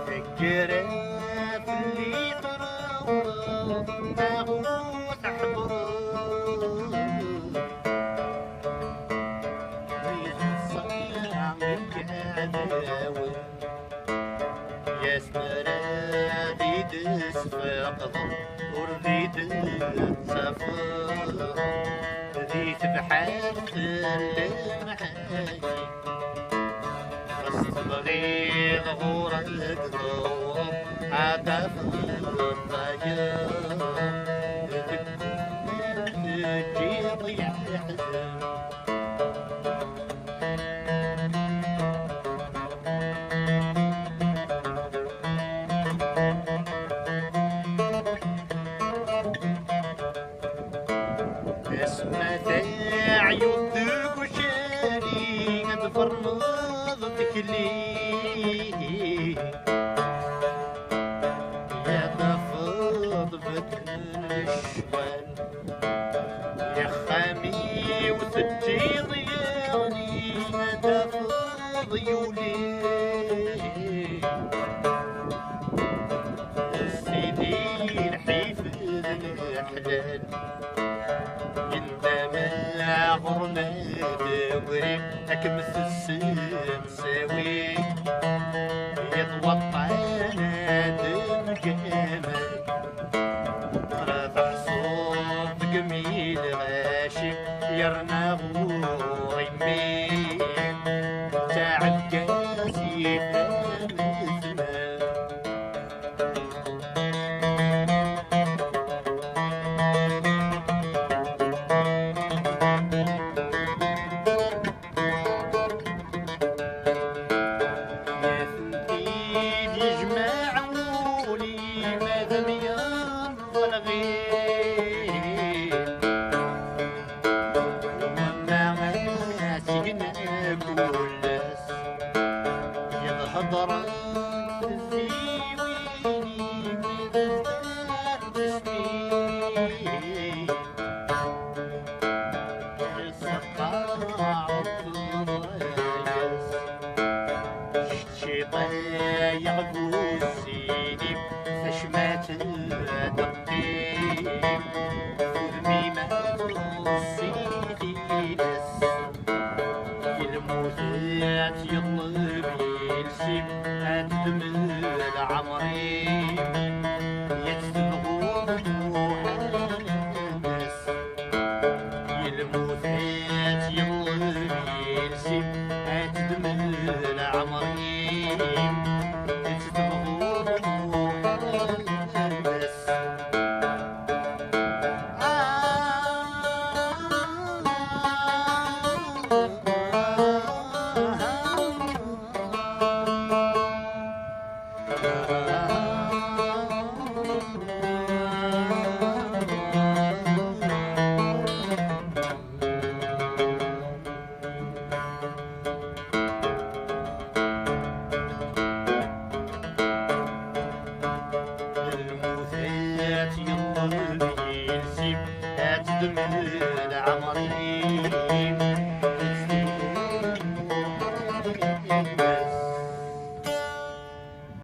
فكرت اللي طراوة تاغوت حبر يا سمرادي دسفاق ورديد السفر ذيت بحال المحاجي غصبغي غورك ضوء عطف الضجر جيض يحزن اسمة عيوتك وشاري تفرض تكلي يا تفض بدل الشوال يا خامي وسجي ضياني يا تفض يولي سيدي الحفظ الحلال غرنا دوري أكمس السنساوي يتوطى نادم جمال رافع صوت جميل غاشي يرنا غيمي تاع القاسي الزمان يضرب في الزيويني مدزدار تسمي السقاع الضيس الشيطان يغبوسيني فشمات الدقيم وذميمة الصيدي نس الموتات يطلب يلسم أندم العمري يتسبغوا بروح الناس الموتات يطلب يلسم أندم العمري يتسبغوا بروح الناس يلا يلزم أتدم العمرين